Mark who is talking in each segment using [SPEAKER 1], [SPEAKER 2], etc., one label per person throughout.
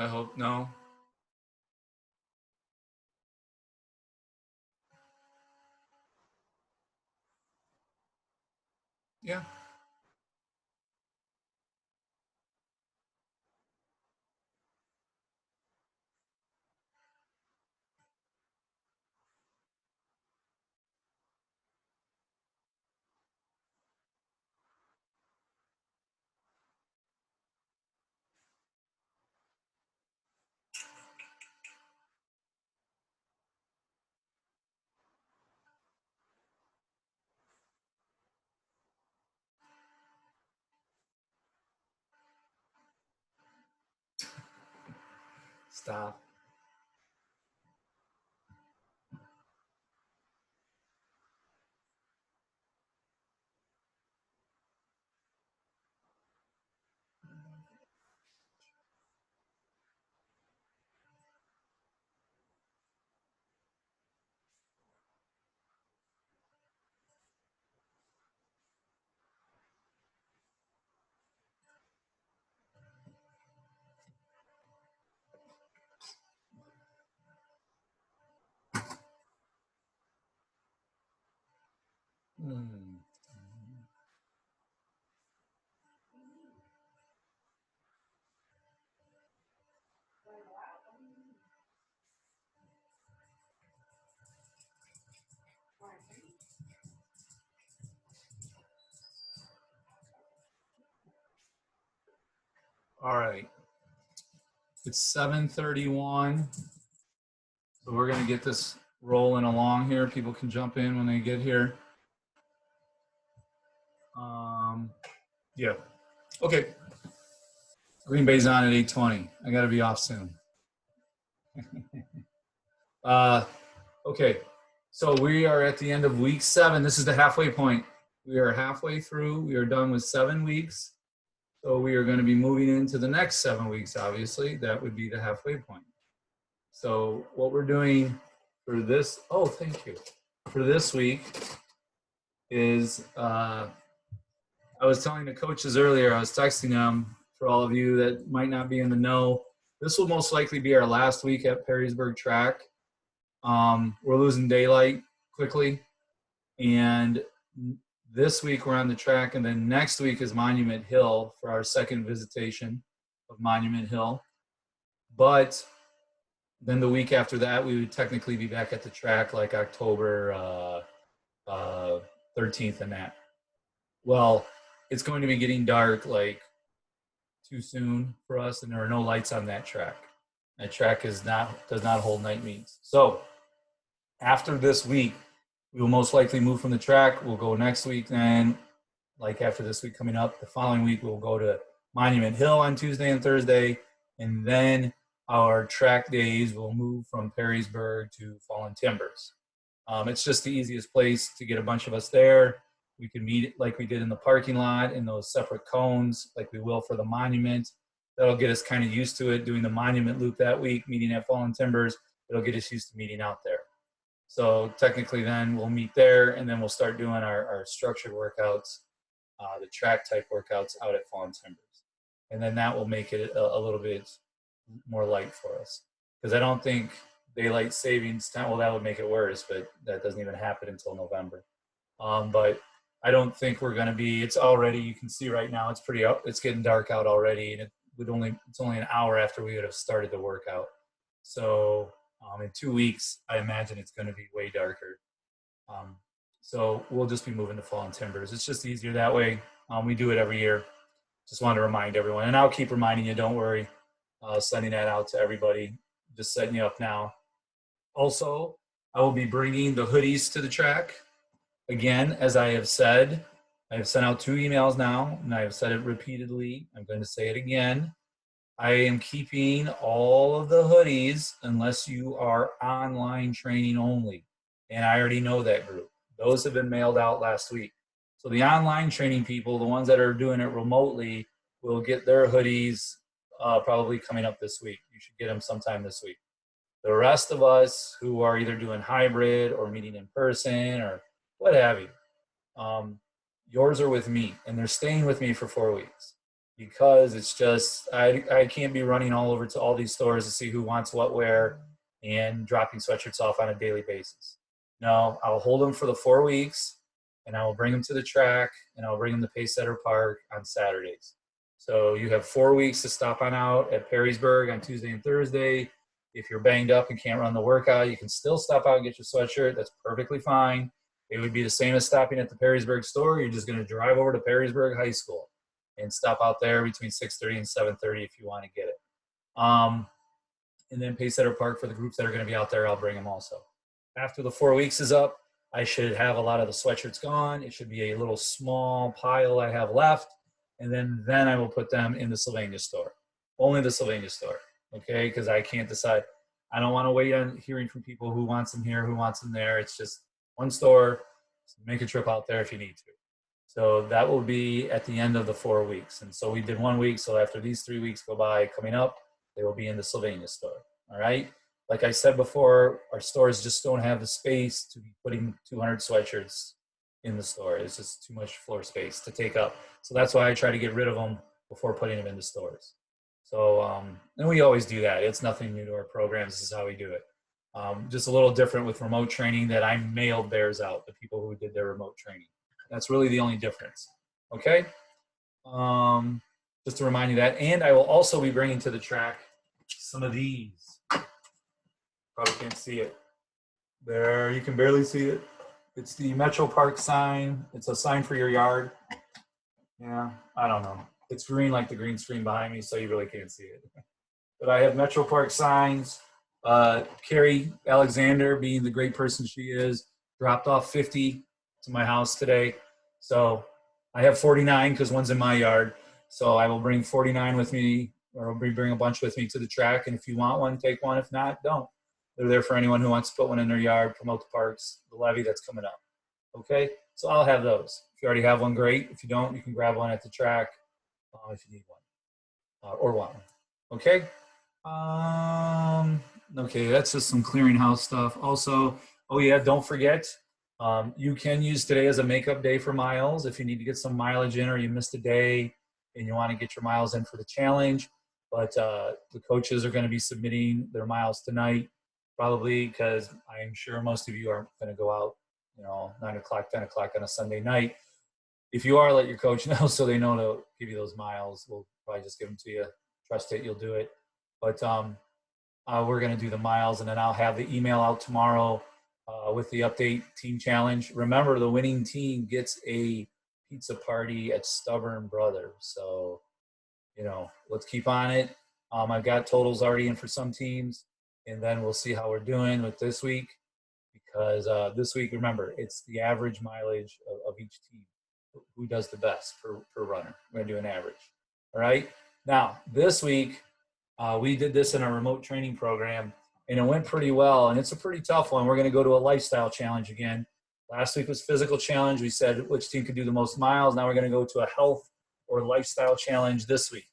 [SPEAKER 1] I hope no. Yeah. Stop. Hmm. All right. It's 7:31. So we're going to get this rolling along here. People can jump in when they get here. Um, yeah. Okay. Green Bay's on at 8:20. I got to be off soon. Uh, okay. So we are at the end of week 7. This is the halfway point. We are halfway through. We are done with 7 weeks. So we are going to be moving into the next 7 weeks, obviously. That would be the halfway point. So what we're doing for this, oh, thank you. For this week is, I was telling the coaches earlier, I was texting them, for all of you that might not be in the know, this will most likely be our last week at Perrysburg Track. We're losing daylight quickly. And this week we're on the track, and then next week is Monument Hill for our second visitation of Monument Hill. But then the week after that, we would technically be back at the track like October 13th and that. Well, it's going to be getting dark like too soon for us, and there are no lights on that track. That track does not hold night meets. So after this week, we will most likely move from the track. We'll go next week, then like after this week coming up, the following week we'll go to Monument Hill on Tuesday and Thursday, and then our track days will move from Perrysburg to Fallen Timbers. It's just the easiest place to get a bunch of us there. We can meet like we did in the parking lot in those separate cones, like we will for the monument. That'll get us kind of used to it, doing the monument loop that week, meeting at Fallen Timbers. It'll get us used to meeting out there. So technically then we'll meet there, and then we'll start doing our structured workouts, the track type workouts out at Fallen Timbers. And then that will make it a little bit more light for us. Because I don't think daylight savings time, well, that would make it worse, but that doesn't even happen until November. But I don't think we're going to be, it's already, you can see right now, it's getting dark out already. And it's only an hour after we would have started the workout. So in 2 weeks, I imagine it's going to be way darker. Um, so we'll just be moving to Fallen Timbers. It's just easier that way. We do it every year. Just wanted to remind everyone, and I'll keep reminding you. Don't worry. Sending that out to everybody. Just setting you up now. Also, I will be bringing the hoodies to the track. Again, as I have said, I have sent out 2 emails now, and I have said it repeatedly. I'm going to say it again. I am keeping all of the hoodies unless you are online training only. And I already know that group. Those have been mailed out last week. So the online training people, the ones that are doing it remotely, will get their hoodies probably coming up this week. You should get them sometime this week. The rest of us who are either doing hybrid or meeting in person or what have you, yours are with me, and they're staying with me for 4 weeks. because it's just, I can't be running all over to all these stores to see who wants what where and dropping sweatshirts off on a daily basis. No, I'll hold them for the 4 weeks, and I will bring them to the track, and I'll bring them to Pacesetter Park on Saturdays. So you have 4 weeks to stop on out at Perrysburg on Tuesday and Thursday. If you're banged up and can't run the workout, you can still stop out and get your sweatshirt. That's perfectly fine. It would be the same as stopping at the Perrysburg store. You're just going to drive over to Perrysburg High School and stop out there between 6:30 and 7:30 if you want to get it. And then Pacesetter Park, for the groups that are going to be out there, I'll bring them also. After the 4 weeks is up, I should have a lot of the sweatshirts gone. It should be a little small pile I have left, and then I will put them in the Sylvania store. Only the Sylvania store, okay? Because I can't decide. I don't want to wait on hearing from people who wants them here, who wants them there. It's just one store. Make a trip out there if you need to. So that will be at the end of the 4 weeks. And so we did 1 week. So after these 3 weeks go by coming up, they will be in the Sylvania store. All right. Like I said before, our stores just don't have the space to be putting 200 sweatshirts in the store. It's just too much floor space to take up. So that's why I try to get rid of them before putting them in the stores. So, and we always do that. It's nothing new to our programs. This is how we do it. Just a little different with remote training, that I mailed theirs out, the people who did their remote training. That's really the only difference. Okay. Just to remind you that. And I will also be bringing to the track some of these. Probably can't see it. There, you can barely see it. It's the Metro Park sign. It's a sign for your yard. Yeah, I don't know. It's green like the green screen behind me, so you really can't see it. But I have Metro Park signs. Carrie Alexander, being the great person she is, dropped off 50 to my house today. So I have 49 because one's in my yard. So I will bring 49 with me, or I'll bring a bunch with me to the track. And if you want one, take one. If not, don't. They're there for anyone who wants to put one in their yard, promote the parks, the levy that's coming up. Okay, so I'll have those. If you already have one, great. If you don't, you can grab one at the track if you need one or want one. Okay. Okay, that's just some clearinghouse stuff. Also, oh yeah, don't forget, you can use today as a makeup day for miles. If you need to get some mileage in, or you missed a day and you want to get your miles in for the challenge. But the coaches are going to be submitting their miles tonight, probably, because I'm sure most of you aren't going to go out, 9 o'clock, 10 o'clock on a Sunday night. If you are, let your coach know so they know to give you those miles. We'll probably just give them to you. Trust it, you'll do it. But we're going to do the miles, and then I'll have the email out tomorrow with the update team challenge. Remember, the winning team gets a pizza party at Stubborn Brothers. So, let's keep on it. I've got totals already in for some teams, and then we'll see how we're doing with this week, because this week, remember, it's the average mileage of each team. Who does the best per runner. We're going to do an average. All right. Now, this week, we did this in our remote training program, and it went pretty well, and it's a pretty tough one. We're going to go to a lifestyle challenge again. Last week was physical challenge. We said which team could do the most miles. Now we're going to go to a health or lifestyle challenge this week.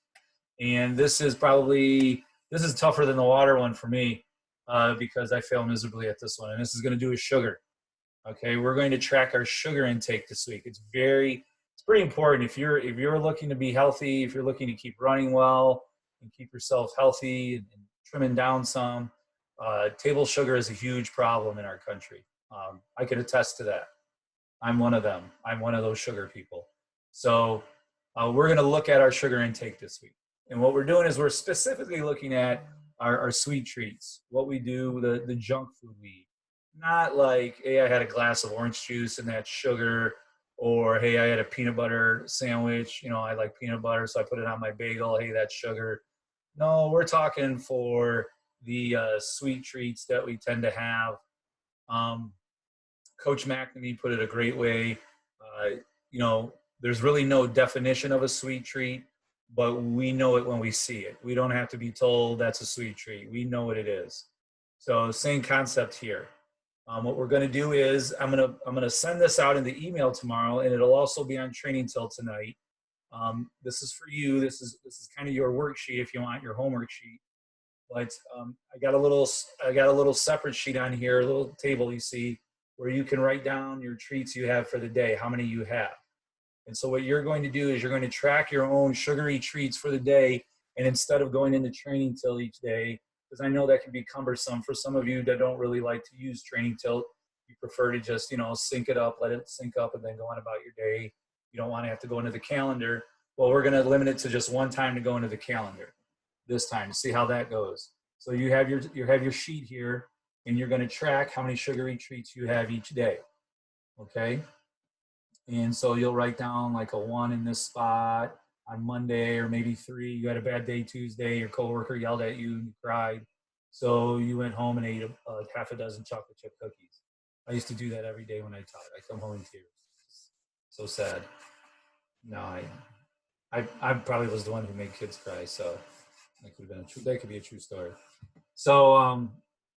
[SPEAKER 1] And this is tougher than the water one for me because I failed miserably at this one. And this is going to do with sugar. Okay, we're going to track our sugar intake this week. It's pretty important. If you're looking to be healthy, if you're looking to keep running well and keep yourself healthy and trimming down some, table sugar is a huge problem in our country. I can attest to that. I'm one of them. I'm one of those sugar people. So we're going to look at our sugar intake this week. And what we're doing is we're specifically looking at our sweet treats, what we do, the junk food we eat. Not like, hey, I had a glass of orange juice and that's sugar, or hey, I had a peanut butter sandwich. I like peanut butter, so I put it on my bagel. Hey, that's sugar. No, we're talking for the sweet treats that we tend to have. Coach McNamee put it a great way. There's really no definition of a sweet treat, but we know it when we see it. We don't have to be told that's a sweet treat. We know what it is. So same concept here. What we're going to do is I'm going to send this out in the email tomorrow, and it'll also be on Training Till tonight. This is for you. This is kind of your worksheet if you want your homework sheet. But I got a little separate sheet on here, a little table you see, where you can write down your treats you have for the day, how many you have. And so what you're going to do is you're going to track your own sugary treats for the day. And instead of going into training tilt each day, because I know that can be cumbersome for some of you that don't really like to use training tilt, you prefer to just, sync it up, let it sync up, and then go on about your day. You don't want to have to go into the calendar. Well, we're going to limit it to just one time to go into the calendar this time to see how that goes. So you have your sheet here, and you're going to track how many sugary treats you have each day. Okay. And so you'll write down like a 1 in this spot on Monday, or maybe 3. You had a bad day Tuesday. Your coworker yelled at you and you cried. So you went home and ate a half a dozen chocolate chip cookies. I used to do that every day when I taught. I come home in tears. So sad. No, I probably was the one who made kids cry. So that could be a true story. So,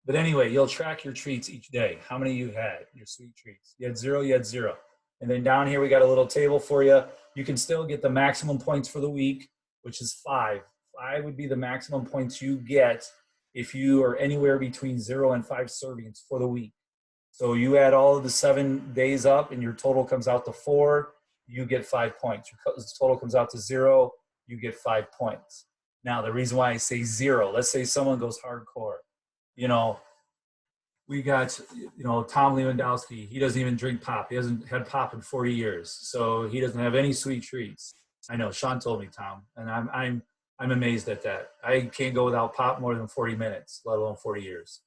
[SPEAKER 1] but anyway, you'll track your treats each day. How many you had, your sweet treats. You had 0, you had 0. And then down here, we got a little table for you. You can still get the maximum points for the week, which is 5. 5 would be the maximum points you get if you are anywhere between 0 and 5 servings for the week. So you add all of the 7 days up and your total comes out to 4, you get 5 points. Your total comes out to 0, you get 5 points. Now, the reason why I say 0, let's say someone goes hardcore. We got, Tom Lewandowski. He doesn't even drink pop. He hasn't had pop in 40 years. So he doesn't have any sweet treats. I know, Sean told me, Tom, and I'm amazed at that. I can't go without pop more than 40 minutes, let alone 40 years.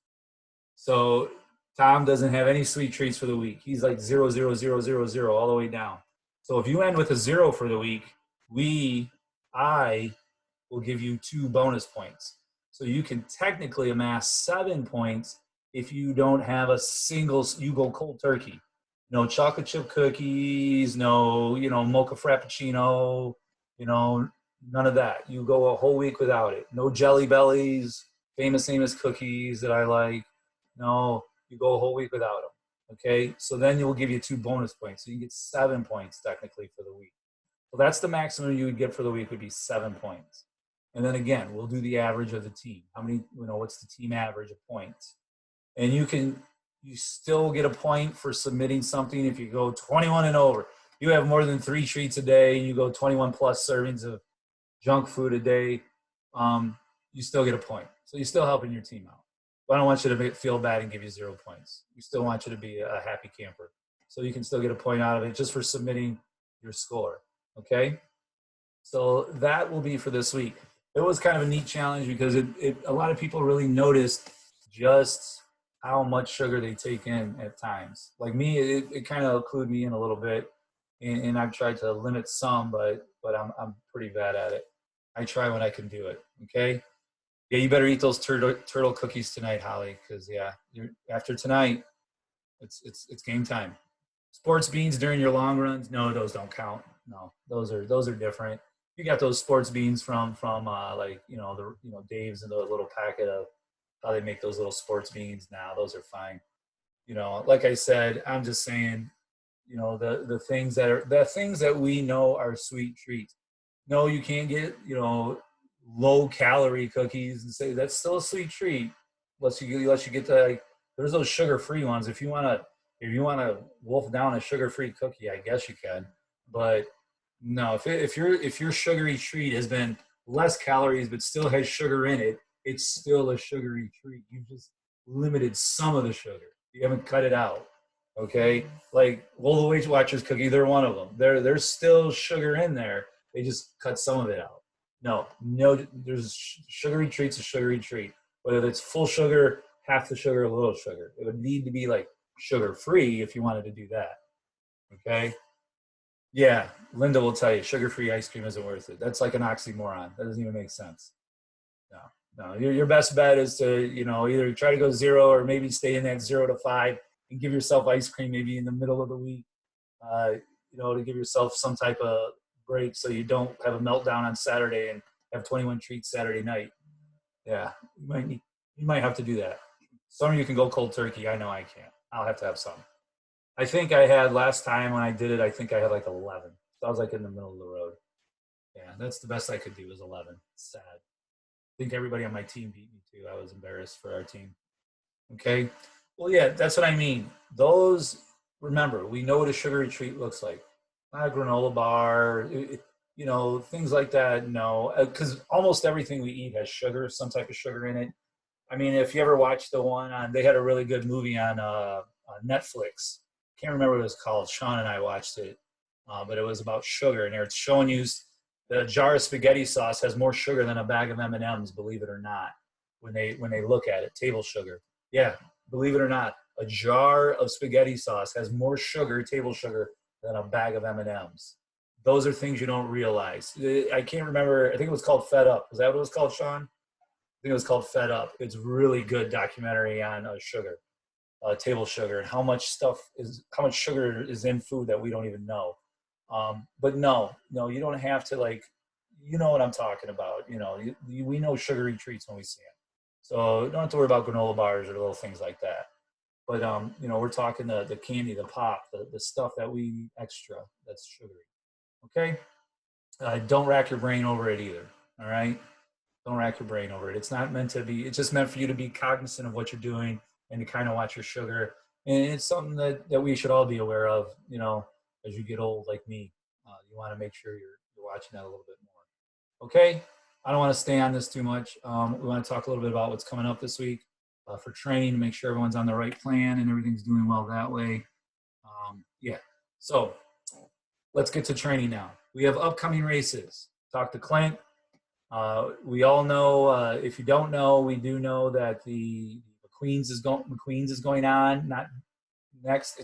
[SPEAKER 1] So Tom doesn't have any sweet treats for the week. He's like 0, 0, 0, 0, 0 all the way down. So if you end with a 0 for the week, I will give you 2 bonus points. So you can technically amass 7 points if you don't have a single, you go cold turkey. No chocolate chip cookies, no, mocha frappuccino, none of that. You go a whole week without it. No Jelly Bellies, Famous Amos cookies that I like. No, you go a whole week without them. Okay, so then we'll give you 2 bonus points. So you get 7 points technically for the week. Well, that's the maximum you would get for the week would be 7 points. And then again, we'll do the average of the team. How many, what's the team average of points? And you still get a point for submitting something if you go 21 and over. You have more than 3 treats a day, you go 21 plus servings of junk food a day, you still get a point. So you're still helping your team out. But I don't want you to feel bad and give you 0 points. We still want you to be a happy camper. So you can still get a point out of it just for submitting your score, okay? So that will be for this week. It was kind of a neat challenge because a lot of people really noticed just how much sugar they take in at times. Like me, it kind of clued me in a little bit, and I've tried to limit some, but I'm pretty bad at it. I try when I can do it. Okay. Yeah, you better eat those turtle cookies tonight, Holly, because after tonight, it's game time. Sports beans during your long runs, no, those don't count. No, those are different. You got those sports beans from Dave's and the little packet of how they make those little sports beans now. Those are fine. Like I said, I'm just saying, the things that we know are sweet treats. No, you can't get, low calorie cookies and say that's still a sweet treat. Unless you get to, there's those sugar free ones. If you wanna wolf down a sugar free cookie, I guess you can. But no, if your sugary treat has been less calories but still has sugar in it, it's still a sugary treat. You just limited some of the sugar. You haven't cut it out. Okay, like the Weight Watchers cookie, they're one of them. There's still sugar in there. They just cut some of it out. No, there's sugary treat's a sugary treat. Whether it's full sugar, half the sugar, a little sugar. It would need to be like sugar free if you wanted to do that. Okay. Yeah, Linda will tell you sugar-free ice cream isn't worth it. That's like an oxymoron. That doesn't even make sense. No. Your best bet is to either try to go 0 or maybe stay in that 0 to 5 and give yourself ice cream maybe in the middle of the week. To give yourself some type of break so you don't have a meltdown on Saturday and have 21 treats Saturday night. Yeah, you might have to do that. Some of you can go cold turkey. I know I can't. I'll have to have some. I think I had last time when I did it, I think I had like 11. So I was like in the middle of the road. Yeah, that's the best I could do was 11. It's sad. I think everybody on my team beat me too. I was embarrassed for our team. Okay. Well, yeah, that's what I mean. Remember, we know what a sugary treat looks like. not a granola bar, you know, things like that. No, because almost everything we eat has sugar, some type of sugar in it. I mean, if you ever watched the one on, they had a really good movie on Netflix. Can't remember what it was called. Sean and I watched it, but it was about sugar, and it's showing you the jar of spaghetti sauce has more sugar than a bag of M&Ms. Believe it or not, when they look at it, table sugar. Yeah, believe it or not, a jar of spaghetti sauce has more sugar, table sugar, than a bag of M&Ms. Those are things you don't realize. I can't remember. I think it was called Fed Up. Was that what it was called, Sean? I think it was called Fed Up. It's really good documentary on sugar, table sugar, and how much sugar is in food that we don't even know. But no, you don't have to like, you know what I'm talking about. You know, we know sugary treats when we see them. So you don't have to worry about granola bars or little things like that. But you know, we're talking the candy, the pop, the stuff that we eat extra that's sugary. Okay, don't rack your brain over it either. All right, don't rack your brain over it. It's not meant to be. It's just meant for you to be cognizant of what you're doing and to kind of watch your sugar. And it's something that we should all be aware of. You know, as you get old, like me, you want to make sure you're watching that a little bit more. Okay. I don't want to stay on this too much. We want to talk a little bit about what's coming up this week for training to make sure everyone's on the right plan and everything's doing well that way. Yeah. So let's get to training now. We have upcoming races. Talk to Clint. We all know, if you don't know, we do know that the McQueen's is going on. Not next.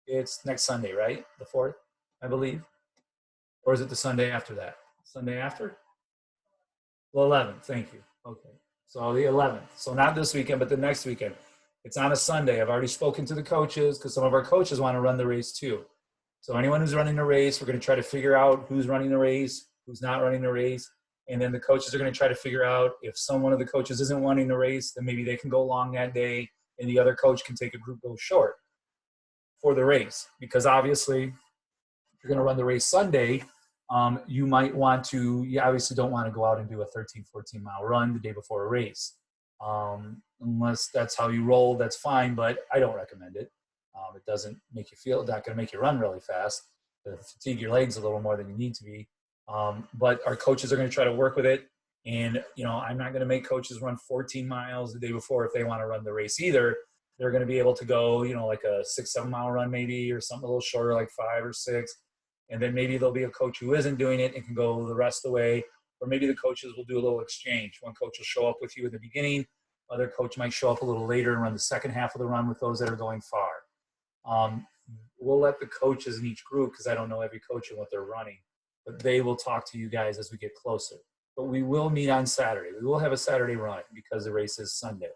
[SPEAKER 1] It's next Sunday, right? The 4th, I believe, or is it the Sunday after that? Sunday after? The 11th. Thank you. Okay, so the 11th. So not this weekend, but the next weekend. It's on a Sunday. I've already spoken to the coaches because some of our coaches want to run the race too. So anyone who's running the race, we're going to try to figure out who's running the race, who's not running the race. And then the coaches are going to try to figure out if one of the coaches isn't wanting the race, then maybe they can go long that day and the other coach can take a group go short for the race. Because obviously, if you're going to run the race Sunday, you might want to, you obviously don't want to go out and do a 13, 14 mile run the day before a race. Unless that's how you roll, that's fine, but I don't recommend it. It doesn't make you feel, not going to make you run really fast. It'll fatigue your legs a little more than you need to be. But our coaches are going to try to work with it. And, you know, I'm not going to make coaches run 14 miles the day before if they want to run the race either. They're going to be able to go, you know, like a 6-7 mile run maybe, or something a little shorter, like 5 or 6. And then maybe there'll be a coach who isn't doing it and can go the rest of the way. Or maybe the coaches will do a little exchange. One coach will show up with you in the beginning. Other coach might show up a little later and run the second half of the run with those that are going far. We'll let the coaches in each group, because I don't know every coach and what they're running, but they will talk to you guys as we get closer. But we will meet on Saturday. We will have a Saturday run because the race is Sunday.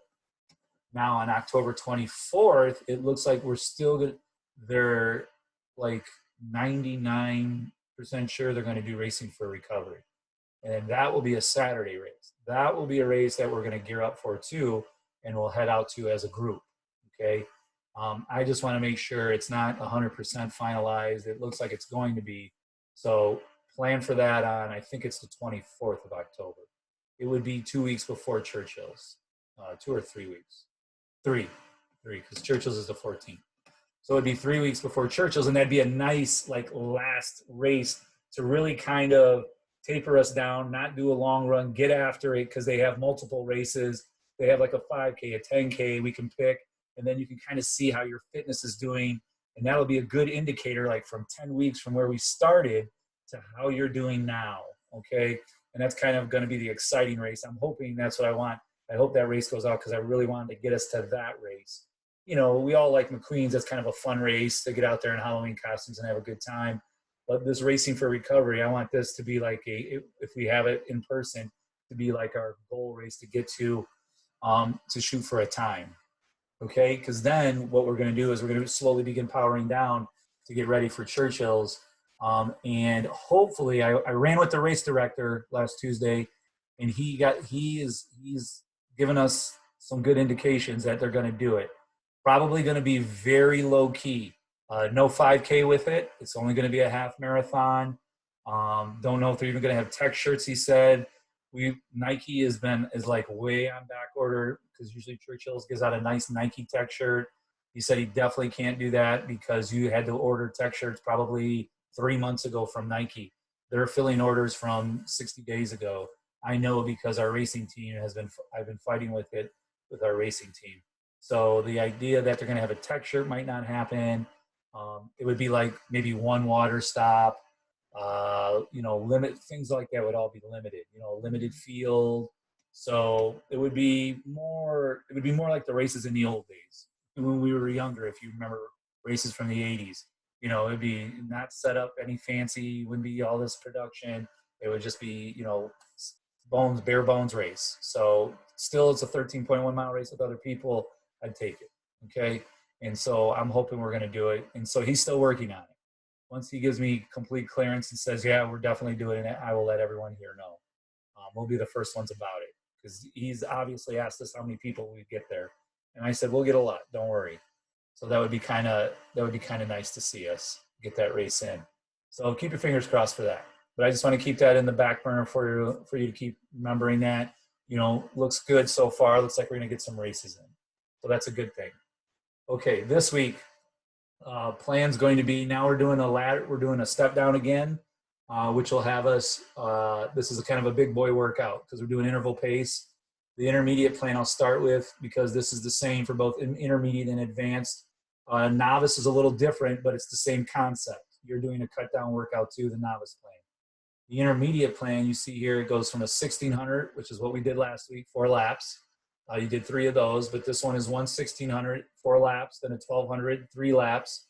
[SPEAKER 1] Now on October 24th, it looks like we're still good. They're like 99% sure they're going to do racing for recovery. And that will be a Saturday race. That will be a race that we're going to gear up for too, and we'll head out to as a group. Okay. I just want to make sure it's not 100% finalized. It looks like it's going to be. So plan for that on, I think it's the 24th of October. It would be 2 weeks before Churchill's, 2 or 3 weeks. Three, because Churchill's is the 14th. So it'd be 3 weeks before Churchill's, and that'd be a nice like last race to really kind of taper us down, not do a long run, get after it, because they have multiple races. They have like a 5K, a 10K we can pick, and then you can kind of see how your fitness is doing, and that'll be a good indicator, like from 10 weeks from where we started to how you're doing now, okay? And that's kind of going to be the exciting race. I'm hoping that's what I want. I hope that race goes out because I really wanted to get us to that race. You know, we all like McQueen's. That's kind of a fun race to get out there in Halloween costumes and have a good time. But this racing for recovery, I want this to be like if we have it in person, to be like our goal race to get to shoot for a time. Okay, because then what we're going to do is we're going to slowly begin powering down to get ready for Churchill's. And hopefully, I ran with the race director last Tuesday, and he's given us some good indications that they're going to do it. Probably going to be very low key. No 5K with it. It's only going to be a half marathon. Don't know if they're even going to have tech shirts. He said Nike is like way on back order because usually Churchill's gives out a nice Nike tech shirt. He said he definitely can't do that because you had to order tech shirts probably 3 months ago from Nike. They're filling orders from 60 days ago. I know because our racing team I've been fighting with it with our racing team. So the idea that they're going to have a tech shirt might not happen. It would be like maybe one water stop, limit things like that would all be limited, limited field. So it would be more like the races in the old days when we were younger. If you remember races from the 80s, it'd be not set up any fancy, wouldn't be all this production. It would just be, bare bones race. So still it's a 13.1 mile race with other people. I'd take it. Okay. And so I'm hoping we're going to do it. And so he's still working on it. Once he gives me complete clearance and says, yeah, we're definitely doing it, I will let everyone here know. We'll be the first ones about it, because he's obviously asked us how many people we get there. And I said, we'll get a lot. Don't worry. So that would be kind of nice to see us get that race in. So keep your fingers crossed for that. But I just want to keep that in the back burner for you to keep remembering that. Looks good so far. Looks like we're going to get some races in. So that's a good thing. Okay, this week, plan's going to be, now we're doing a step down again, which will have us, this is a kind of a big boy workout because we're doing interval pace. The intermediate plan I'll start with, because this is the same for both intermediate and advanced. Novice is a little different, but it's the same concept. You're doing a cut down workout to the novice plan. The intermediate plan you see here, it goes from a 1600, which is what we did last week, 4 laps. You did 3 of those, but this one is 1600, 4 laps, then a 1200, 3 laps,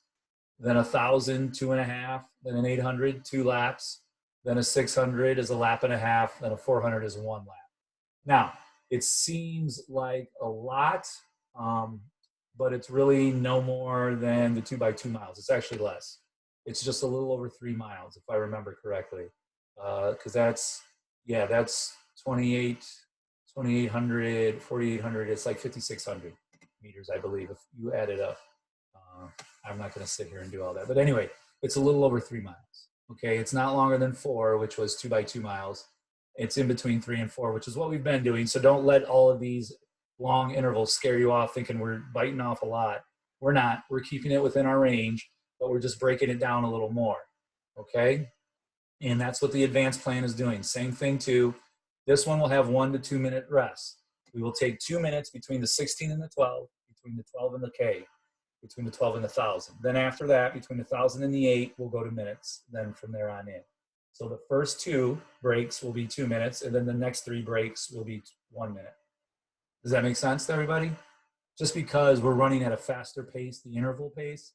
[SPEAKER 1] then 1000, 2.5, then an 800, 2 laps, then a 600 is a lap and a half, then a 400 is 1 lap. Now, it seems like a lot, but it's really no more than the 2x2 miles. It's actually less. It's just a little over 3 miles, if I remember correctly. Because that's 2,800, 4,800. It's like 5,600 meters, I believe, if you add it up. I'm not going to sit here and do all that. But anyway, it's a little over 3 miles. Okay, it's not longer than 4, which was 2x2 miles. It's in between 3 and 4, which is what we've been doing. So don't let all of these long intervals scare you off thinking we're biting off a lot. We're not. We're keeping it within our range, but we're just breaking it down a little more. Okay? And that's what the advanced plan is doing. Same thing too. This one will have 1 to 2 minute rest. We will take 2 minutes between the 16 and the 12, between the 12 and the K, between the 12 and the 1,000. Then after that, between the 1,000 and the 8, we'll go to minutes, then from there on in. So the first 2 breaks will be 2 minutes, and then the next 3 breaks will be 1 minute. Does that make sense to everybody? Just because we're running at a faster pace, the interval pace,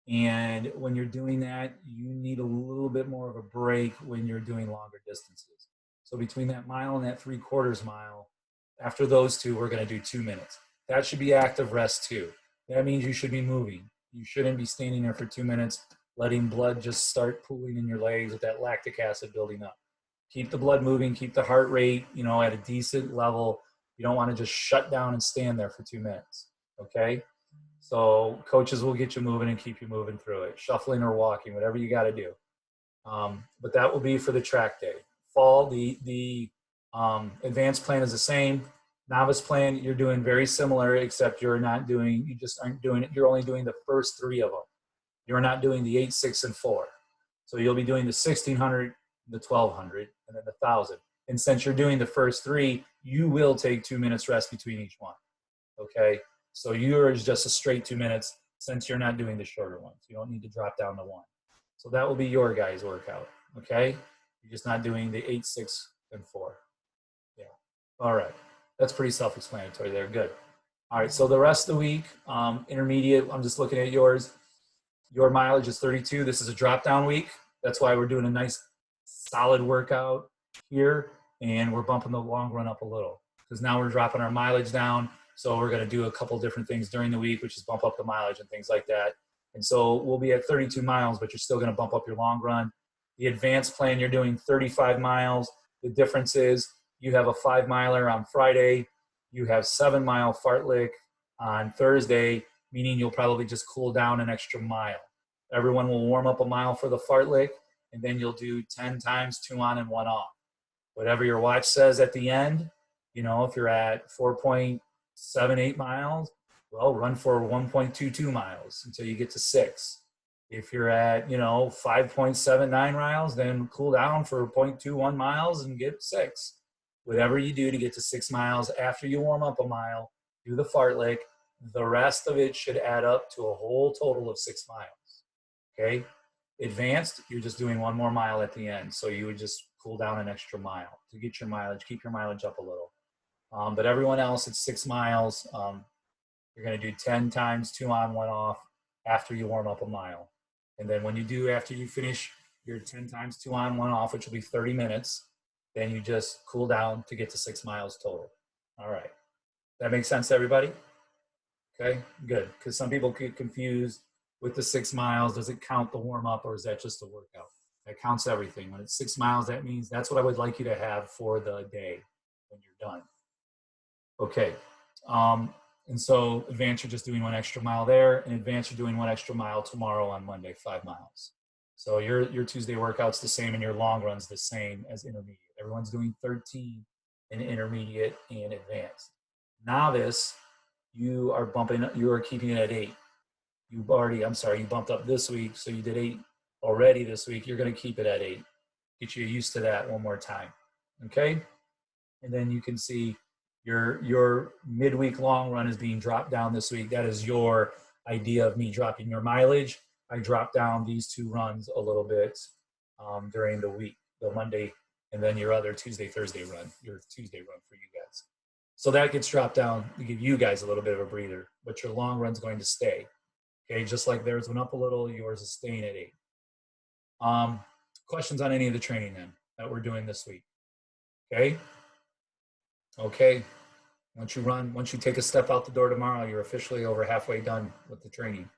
[SPEAKER 1] and when you're doing that, you need a little bit more of a break when you're doing longer distances. So between that mile and that 3/4 mile, after those 2, we're going to do 2 minutes. That should be active rest too. That means you should be moving. You shouldn't be standing there for 2 minutes, letting blood just start pooling in your legs with that lactic acid building up. Keep the blood moving, keep the heart rate, at a decent level. You don't want to just shut down and stand there for 2 minutes, okay? So coaches will get you moving and keep you moving through it, shuffling or walking, whatever you got to do. But that will be for the track day. Fall, the advanced plan is the same. Novice plan, you're doing very similar, except you just aren't doing it. You're only doing the first 3 of them. You're not doing the 8, 6, and 4. So you'll be doing the 1600, the 1200, and then the 1000. And since you're doing the first 3, you will take 2 minutes rest between each one. Okay? So yours is just a straight 2 minutes since you're not doing the shorter ones. You don't need to drop down to 1. So that will be your guys' workout. Okay? You're just not doing the 8, 6, and 4. Yeah. All right. That's pretty self-explanatory there. Good. All right. So the rest of the week, intermediate, I'm just looking at yours. Your mileage is 32. This is a drop-down week. That's why we're doing a nice solid workout here, and we're bumping the long run up a little because now we're dropping our mileage down. So we're going to do a couple different things during the week, which is bump up the mileage and things like that. And so we'll be at 32 miles, but you're still going to bump up your long run. The advanced plan, you're doing 35 miles. The difference is you have a 5 miler on Friday. You have 7 mile fartlek on Thursday, meaning you'll probably just cool down an extra mile. Everyone will warm up a mile for the fartlek, and then you'll do 10 times 2 on and 1 off. Whatever your watch says at the end, if you're at 4.78 miles, well, run for 1.22 miles until you get to 6. If you're at, 5.79 miles, then cool down for 0.21 miles and get 6. Whatever you do to get to 6 miles after you warm up a mile, do the fartlek. The rest of it should add up to a whole total of 6 miles. Okay? Advanced, you're just doing 1 more mile at the end. So you would just cool down an extra mile to get your mileage, keep your mileage up a little. But everyone else, it's 6 miles. You're going to do 10 times 2 on, 1 off after you warm up a mile. And then when you do, after you finish your 10 times 2 on, 1 off, which will be 30 minutes, then you just cool down to get to 6 miles total. All right. That makes sense to everybody? Okay, good. Because some people get confused with the 6 miles. Does it count the warm up or is that just a workout? That counts everything. When it's 6 miles, that means that's what I would like you to have for the day when you're done. Okay. And so advance, you're just doing 1 extra mile there. And advance, you're doing 1 extra mile tomorrow on Monday, 5 miles. So your Tuesday workout's the same and your long run's the same as intermediate. Everyone's doing 13 in intermediate and advanced. Novice, you are keeping it at 8. You bumped up this week, so you did 8 already this week. You're going to keep it at 8. Get you used to that one more time. Okay? And then you can see your midweek long run is being dropped down this week. That is your idea of me dropping your mileage. I dropped down these 2 runs a little bit during the week, the Monday, and then your other Tuesday, Thursday run, your Tuesday run for you guys. So that gets dropped down to give you guys a little bit of a breather, but your long run's going to stay. Okay, just like theirs went up a little, yours is staying at 8. Questions on any of the training then that we're doing this week? Okay. Okay. Once you take a step out the door tomorrow, you're officially over halfway done with the training.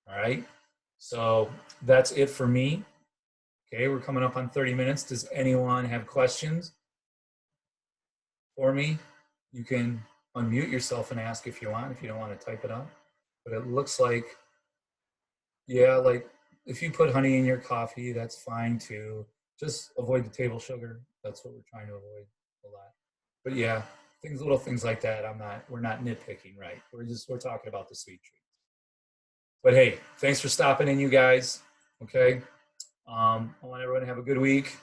[SPEAKER 1] All right. So that's it for me. Okay, we're coming up on 30 minutes. Does anyone have questions for me? You can unmute yourself and ask if you want, if you don't want to type it up. But it looks like, yeah, like if you put honey in your coffee, that's fine too. Just avoid the table sugar. That's what we're trying to avoid a lot. But yeah, little things like that. We're not nitpicking, right? We're talking about the sweet treats. But hey, thanks for stopping in, you guys. Okay. I want everyone to have a good week.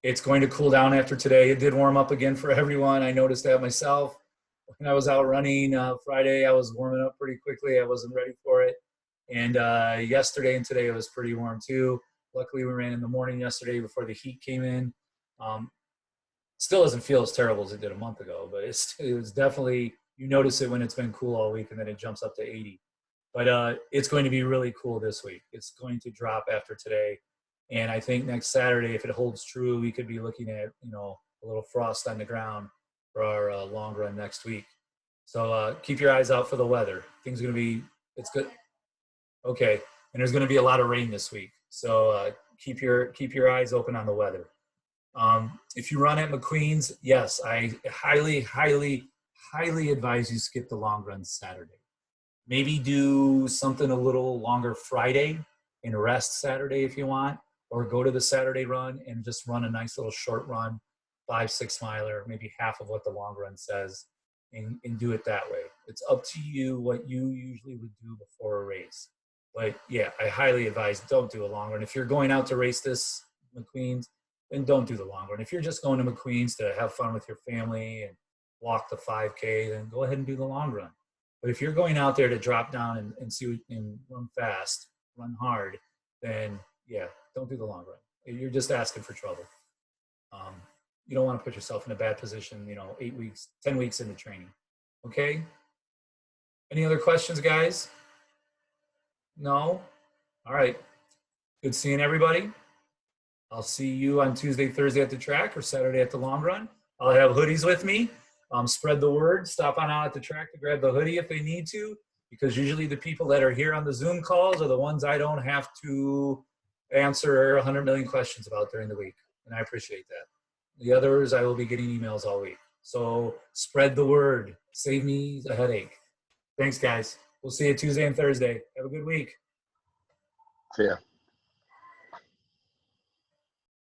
[SPEAKER 1] It's going to cool down after today. It did warm up again for everyone. I noticed that myself. When I was out running Friday, I was warming up pretty quickly. I wasn't ready for it. And yesterday and today it was pretty warm too. Luckily, we ran in the morning yesterday before the heat came in. Still doesn't feel as terrible as it did a month ago, but it was definitely, you notice it when it's been cool all week and then it jumps up to 80. But it's going to be really cool this week. It's going to drop after today. And I think next Saturday, if it holds true, we could be looking at, a little frost on the ground for our long run next week. So keep your eyes out for the weather. Things are going to be, it's good. Okay. And there's going to be a lot of rain this week. So keep your eyes open on the weather. If you run at McQueen's, yes, I highly, highly, highly advise you skip the long run Saturday. Maybe do something a little longer Friday and rest Saturday if you want, or go to the Saturday run and just run a nice little short run, 5-6 miler, maybe half of what the long run says, and do it that way. It's up to you what you usually would do before a race. But yeah, I highly advise don't do a long run. If you're going out to race this McQueen's, then don't do the long run. If you're just going to McQueen's to have fun with your family and walk the 5K, then go ahead and do the long run. But if you're going out there to drop down and run fast, run hard, then yeah, don't do the long run. You're just asking for trouble. You don't want to put yourself in a bad position, 8 weeks, 10 weeks into training. Okay? Any other questions, guys? No? All right. Good seeing everybody. I'll see you on Tuesday, Thursday at the track, or Saturday at the long run. I'll have hoodies with me. Spread the word. Stop on out at the track to grab the hoodie if they need to, because usually the people that are here on the Zoom calls are the ones I don't have to answer 100 million questions about during the week, and I appreciate that. The others, I will be getting emails all week. So spread the word. Save me a headache. Thanks, guys. We'll see you Tuesday and Thursday. Have a good week.
[SPEAKER 2] See ya.